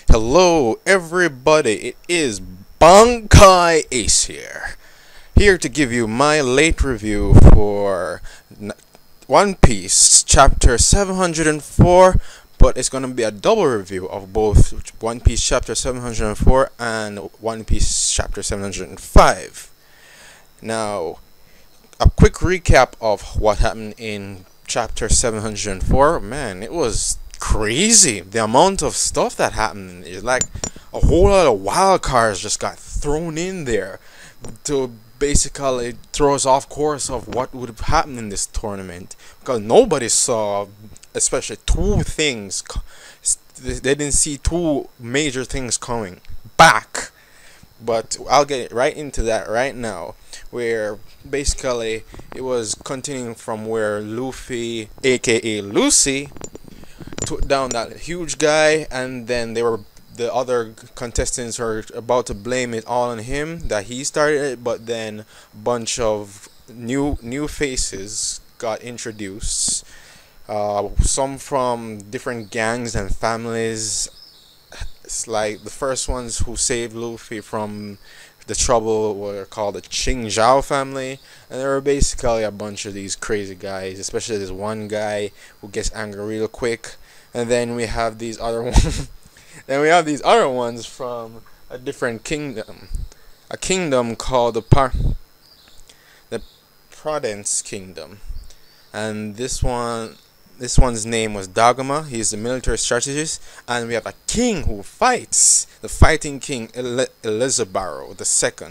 Hello everybody, it is Bankai Ace here to give you my late review for One Piece chapter 704, but it's going to be a double review of both One Piece chapter 704 and One Piece chapter 705. Now, a quick recap of what happened in chapter 704. Man, it was crazy. The amount of stuff that happened is like a whole lot of wild cards just got thrown in there to basically throw us off course of what would have happened in this tournament, because nobody saw, especially two things. They didn't see two major things coming back. But I'll get right into that right now, where basically it was continuing from where Luffy, aka Lucy, took down that huge guy, and then the other contestants were about to blame it all on him, that he started it, but then a bunch of new faces got introduced, some from different gangs and families. It's like the first ones who saved Luffy from the trouble were called the Qingzhao family, and there were basically a bunch of these crazy guys, especially this one guy who gets angry real quick. And then we have these other ones. Then we have these other ones from a different kingdom, a kingdom called the Prudence Kingdom, and this one's name was Dagama. He's the military strategist, and we have a king who fights, the fighting king Elizabaro II.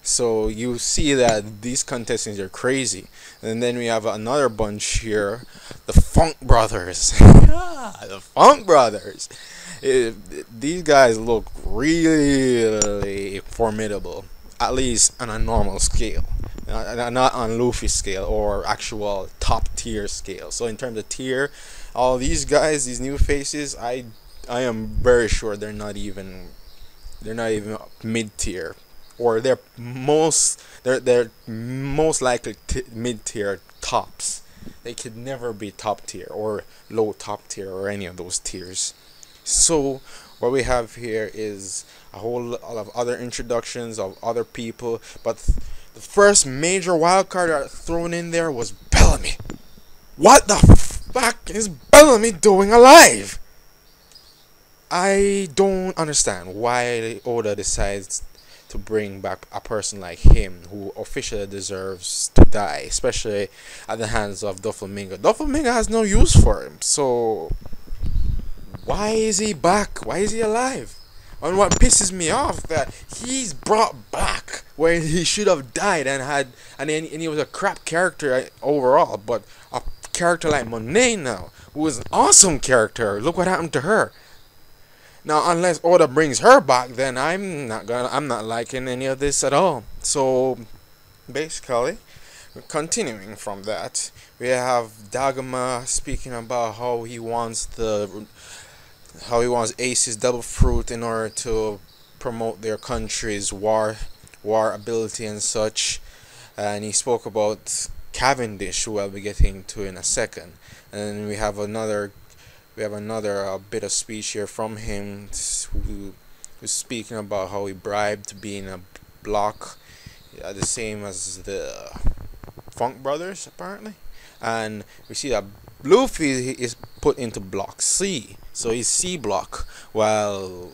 So you see that these contestants are crazy. And then we have another bunch here, the Funk Brothers. The Funk Brothers. These guys look really formidable, at least on a normal scale, not on Luffy's scale or actual top tier scale. So in terms of tier, all these guys, these new faces, I am very sure they're not even mid tier. Or they're most likely mid-tier tops. They could never be top tier or low top tier or any of those tiers. So what we have here is a whole lot of other introductions of other people, but the first major wild card that thrown in there was Bellamy. What the fuck is Bellamy doing alive? I don't understand why Oda decides to bring back a person like him, who officially deserves to die, especially at the hands of Doflamingo. Doflamingo has no use for him, so why is he back? Why is he alive? And what pisses me off, that he's brought back where he should have died and he was a crap character overall, but a character like Monet now, who is an awesome character. Look what happened to her. Now, unless Oda brings her back, then I'm not liking any of this at all. So, basically, continuing from that, we have Dagama speaking about how he wants Ace's double fruit in order to promote their country's war ability and such. And he spoke about Cavendish, who I'll be getting to in a second. And we have another bit of speech here from him, who's speaking about how he bribed to be in a block, the same as the Funk Brothers apparently. And we see that Luffy is put into block C, so he's C block, while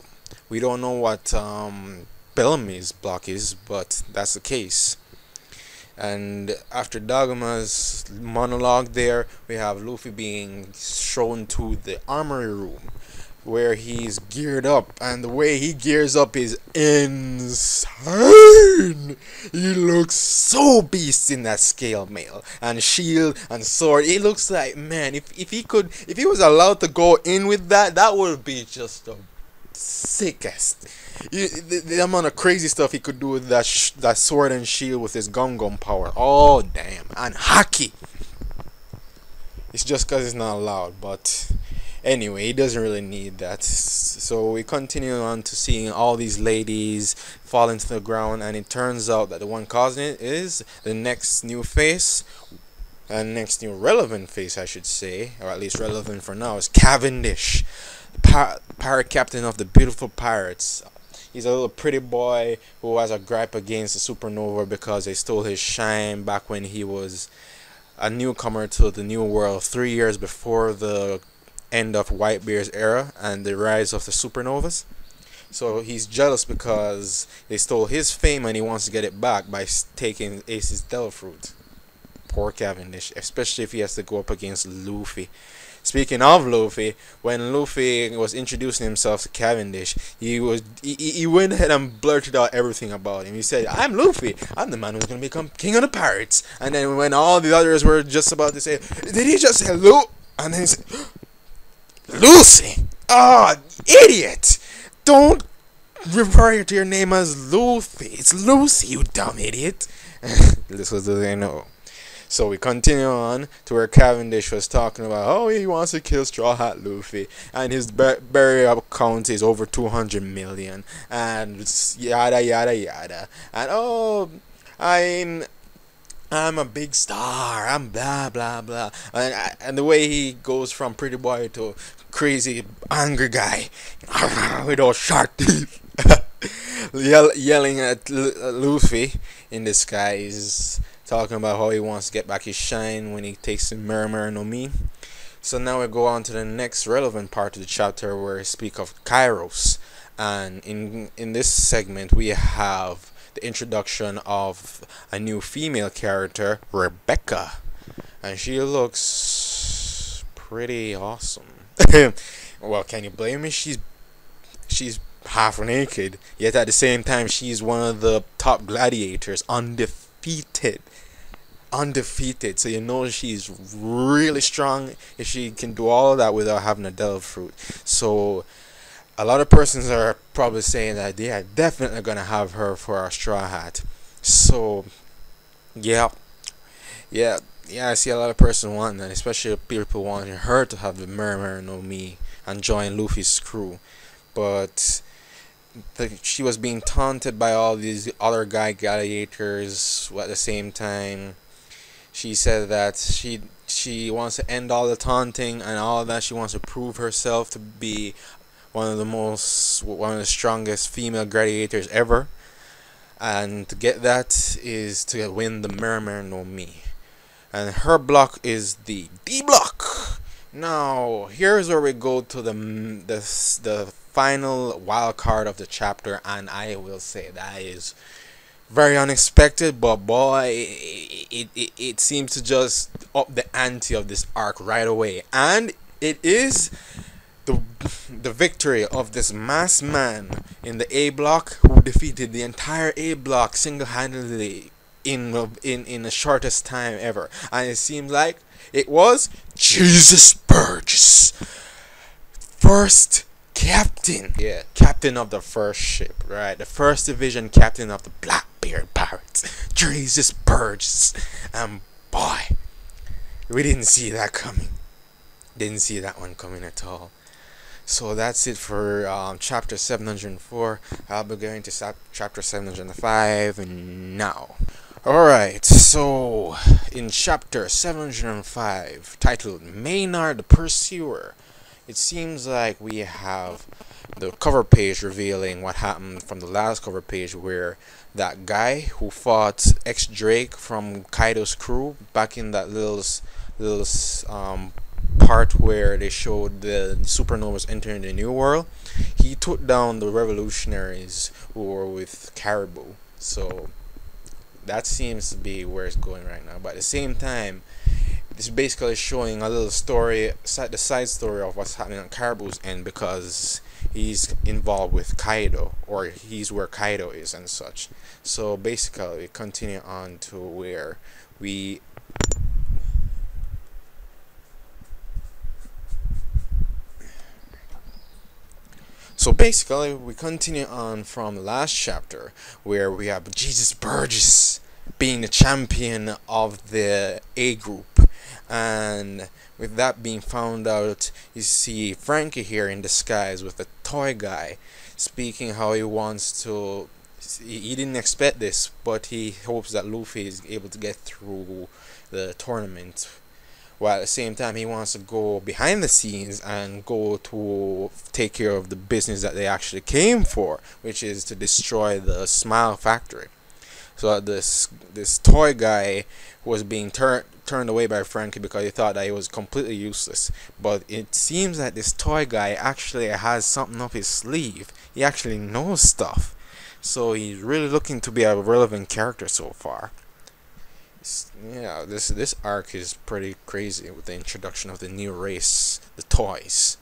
we don't know what Bellamy's block is, but that's the case. And after Dagama's monologue there, we have Luffy being shown to the armory room where he's geared up, and the way he gears up is insane. He looks so beast in that scale mail and shield and sword. It looks like, man, if he was allowed to go in with that, that would be just the sickest. The amount of crazy stuff he could do with that sword and shield with his gum power. Oh damn. And haki. It's just because it's not allowed, but anyway, he doesn't really need that. So we continue on to seeing all these ladies fall into the ground, and it turns out that the one causing it is the next new face, and next new relevant face, I should say, or at least relevant for now, is Cavendish, pirate captain of the beautiful pirates. He's a little pretty boy who has a gripe against the Supernova because they stole his shine back when he was a newcomer to the new world 3 years before the end of Whitebeard's era and the rise of the supernovas. So he's jealous because they stole his fame and he wants to get it back by taking ACEY's devil fruit. Poor Cavendish, especially if he has to go up against Luffy. Speaking of Luffy, when Luffy was introducing himself to Cavendish, he went ahead and blurted out everything about him. He said, "I'm Luffy. I'm the man who's going to become king of the pirates." And then when all the others were just about to say, "Did he just say Lu?" And then he said, "Lucy! Oh, idiot! Don't refer to your name as Luffy. It's Lucy, you dumb idiot." This was the they know. So we continue on to where Cavendish was talking about how he wants to kill Straw Hat Luffy, and his burial count is over 200 million, and yada yada yada, and oh, I'm a big star, I'm blah blah blah, and the way he goes from pretty boy to crazy angry guy with those sharp teeth, yelling at Luffy in disguise, talking about how he wants to get back his shine when he takes the Murmur no Mi. So now we go on to the next relevant part of the chapter where we speak of Kairos, and in this segment we have the introduction of a new female character, Rebecca, and she looks pretty awesome. Well, can you blame me? She's half naked, yet at the same time she's one of the top gladiators, undefeated, so you know she's really strong if she can do all of that without having a devil fruit. So a lot of persons are probably saying that they are definitely gonna have her for a Straw Hat. So yeah, I see a lot of persons wanting that, especially people wanting her to have the Murmur no Mi and join Luffy's crew. But she was being taunted by all these other guy gladiators at the same time. She said that she wants to end all the taunting and all that. She wants to prove herself to be one of the strongest female gladiators ever, and to get that is to win the Murmur no Mi, and her block is the D block. Now here's where we go to the final wild card of the chapter, and I will say that is very unexpected, but boy, it seems to just up the ante of this arc right away, and it is the victory of this masked man in the A block who defeated the entire A block single-handedly in the shortest time ever, and it seems like it was Jesus Burgess, first captain, captain of the first ship, right, the first division captain of the Blackbeard Pirates, Jesus Burgess. And boy, we didn't see that coming, didn't see that one coming at all. So that's it for chapter 704. I'll be going to chapter 705 now. Alright, so in chapter 705, titled Maynard the Pursuer, it seems like we have the cover page revealing what happened from the last cover page, where that guy who fought X-Drake from Kaido's crew back in that little part where they showed the supernovas entering the new world, he took down the revolutionaries who were with Caribou. So that seems to be where it's going right now. But at the same time, this is basically showing a little story, the side story of what's happening on Caribou's end, because he's involved with Kaido, or he's where Kaido is and such. So basically, we continue on to where we continue on from the last chapter, where we have Jesus Burgess being the champion of the A group, and with that being found out, you see Frankie here in disguise with a toy guy, speaking how he wants to. He didn't expect this, but he hopes that Luffy is able to get through the tournament. While at the same time, he wants to go behind the scenes and go to take care of the business that they actually came for, which is to destroy the Smile Factory. So this toy guy was being turned away by Frankie because he thought that he was completely useless. But it seems that this toy guy actually has something up his sleeve. He actually knows stuff. So he's really looking to be a relevant character so far. Yeah, this arc is pretty crazy with the introduction of the new race, the toys.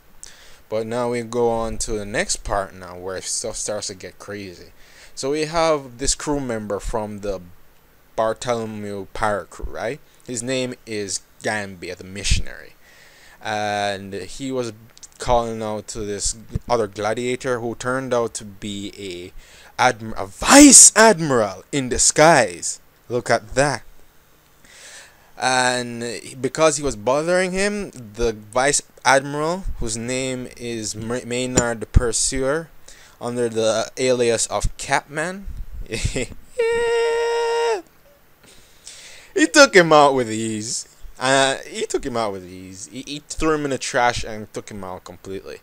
But now we go on to the next part now, where stuff starts to get crazy. So we have this crew member from the Bartolomeo pirate crew, right? His name is Gambia, the missionary, and he was calling out to this other gladiator who turned out to be a vice admiral in disguise. Look at that. And because he was bothering him, the vice admiral, whose name is Maynard the Pursuer, under the alias of Catman, he took him out with ease. He threw him in the trash and took him out completely.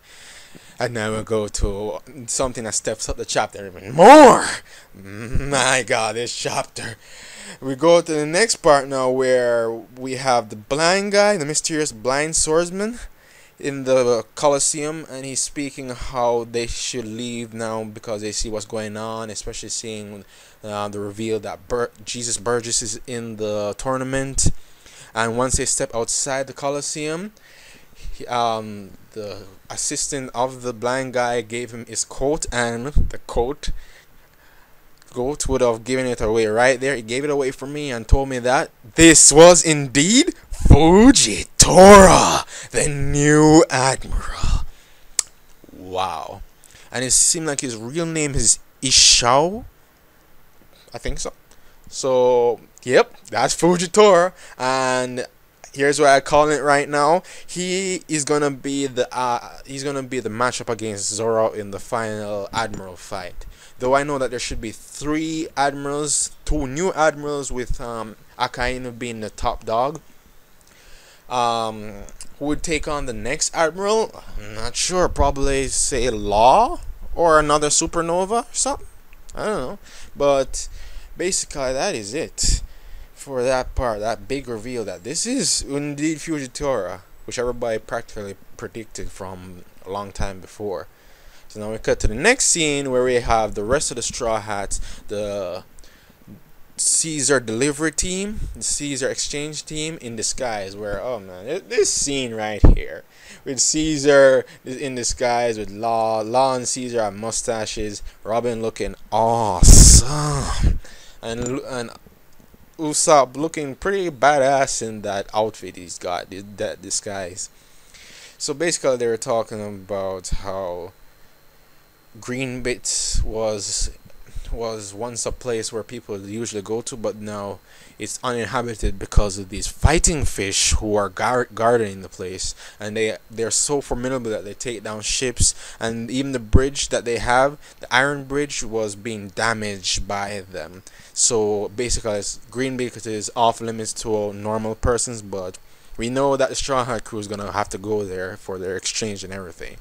And now we'll go to something that steps up the chapter even more. My God, this chapter. We go to the next part now, where we have the blind guy, the mysterious blind swordsman, in the Colosseum, and he's speaking how they should leave now because they see what's going on, especially seeing the reveal that Jesus Burgess is in the tournament. And once they step outside the Colosseum, the assistant of the blind guy gave him his coat, and the coat would have given it away right there. He gave it away for me and told me that this was indeed Fujitora, the new admiral. Wow. And it seemed like his real name is Ishao, I think so. So yep, that's Fujitora, and here's what I call it right now. He is gonna be the matchup against Zoro in the final admiral fight. Though I know that there should be 3 admirals, 2 new admirals, with Akainu being the top dog. Who would take on the next admiral? I'm not sure. Probably say Law or another supernova or something. I don't know. But basically that is it for that part, that big reveal that this is indeed Fujitora, which everybody practically predicted from a long time before. So now we cut to the next scene, where we have the rest of the Straw Hats, the Caesar delivery team, the Caesar exchange team in disguise, where, oh man, this scene right here with Caesar in disguise, with Law and Caesar have mustaches, Robin looking awesome, and Usopp looking pretty badass in that outfit he's got, that disguise. So basically they were talking about how Green Bits was once a place where people usually go to, but now it's uninhabited because of these fighting fish who are guarding the place, and they're so formidable that they take down ships, and even the bridge that they have, the iron bridge, was being damaged by them. So basically Green Bits is off limits to normal persons, but we know that the Straw Hat crew is gonna have to go there for their exchange and everything.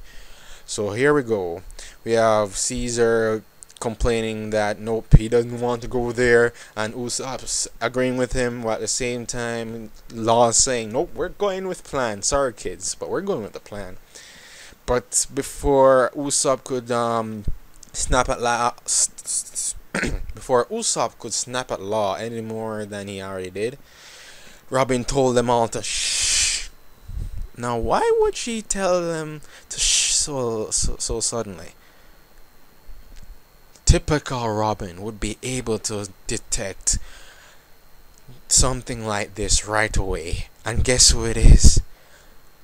So here we go. We have Caesar complaining that nope, he doesn't want to go there, and Usopp's agreeing with him, while at the same time Law's saying nope, we're going with plan. Sorry kids, but we're going with the plan. But before Usopp could snap at before Usopp could snap at Law any more than he already did, Robin told them all to shh. Now, why would she tell them to shh so suddenly? Typical Robin would be able to detect something like this right away. And guess who it is?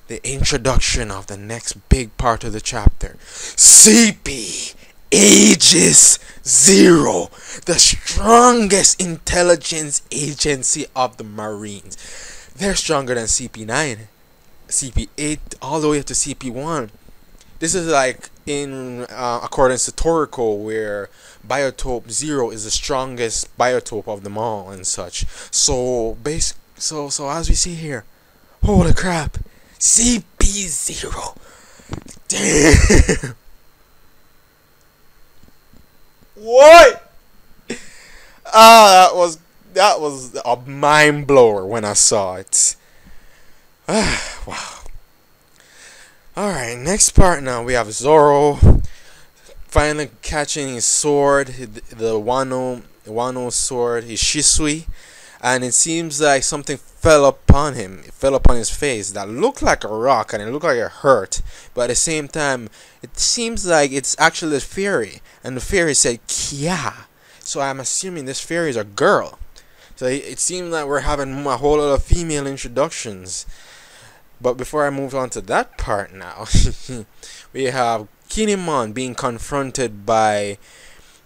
The introduction of the next big part of the chapter. CP Aegis 0, the strongest intelligence agency of the Marines. They're stronger than CP9, CP8, all the way up to CP1. This is like in accordance to Toriko, where Biotope 0 is the strongest biotope of them all and such. So so as we see here, holy crap, CP0. Damn. What? That was a mind blower when I saw it. Wow. Alright, next part now we have Zoro finally catching his sword, the Wano sword, his Shisui, and it seems like something fell upon him. It fell upon his face that looked like a rock, and it looked like it hurt, but at the same time it seems like it's actually a fairy, and the fairy said Kia. So I'm assuming this fairy is a girl. So it seems like we're having a whole lot of female introductions. But before I move on to that part now, we have Kinemon being confronted by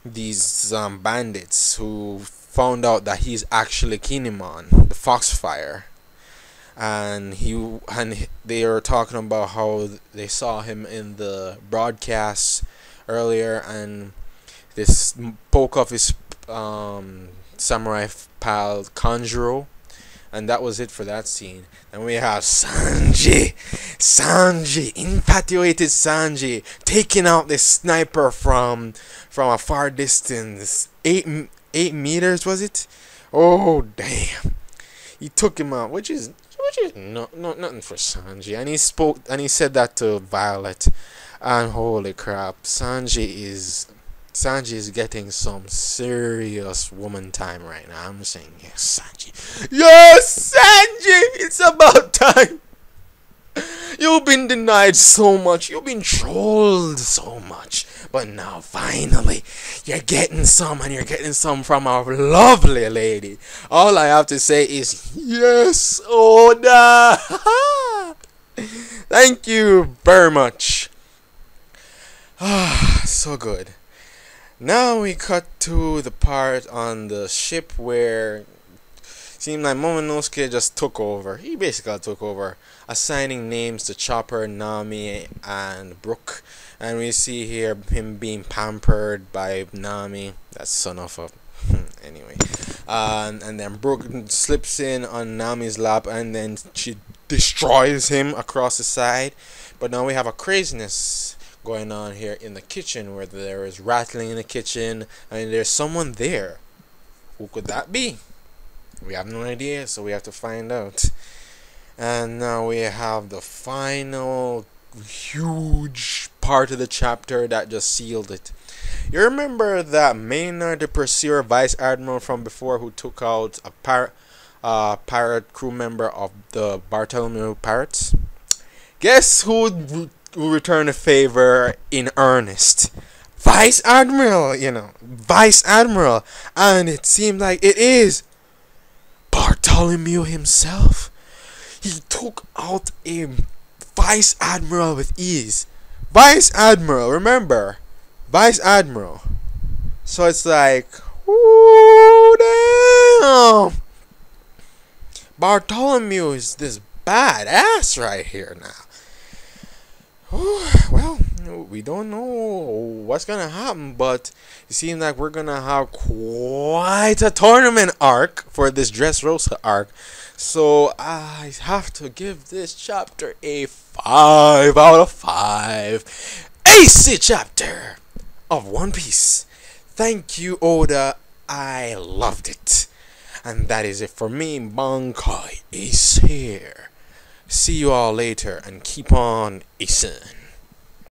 these bandits who found out that he's actually Kinemon, the Foxfire, and they are talking about how they saw him in the broadcast earlier, and this spoke of his samurai pal Kanjuro. And that was it for that scene. And we have Sanji, infatuated Sanji, taking out this sniper from a far distance. 8 meters, was it? Oh damn! He took him out, which is nothing for Sanji. And he said that to Violet. And holy crap, Sanji is getting some serious woman time right now. I'm saying yes, Sanji. Yes, Sanji! It's about time! You've been denied so much. You've been trolled so much. But now, finally, you're getting some, and you're getting some from a lovely lady. All I have to say is, yes, Oda! Thank you very much. Ah, so good. Now we cut to the part on the ship where it seemed like Momonosuke just took over. He basically took over, assigning names to Chopper, Nami, and Brook. And we see here him being pampered by Nami, that son of a... anyway. And then Brook slips in on Nami's lap, and then she destroys him across the side. But now we have a craziness going on here in the kitchen, where there is rattling in the kitchen, and there's someone there. Who could that be? We have no idea, so we have to find out. And now we have the final huge part of the chapter that just sealed it. You remember that Maynard the Pursuer Vice Admiral from before, who took out a pirate crew member of the Bartolomeo Pirates? Guess who returned a favor in earnest? Vice Admiral, Vice Admiral. And it seemed like it is Bartholomew himself. He took out a Vice Admiral with ease. Vice Admiral, remember? Vice Admiral. So it's like, ooh, damn. Bartholomew is this badass right here now. Well, we don't know what's gonna happen, but it seems like we're gonna have quite a tournament arc for this Dressrosa arc. So I have to give this chapter a 5 out of 5. ACEY chapter of One Piece. Thank you, Oda. I loved it. And that is it for me. Bankai Ace here. See you all later and keep on acing.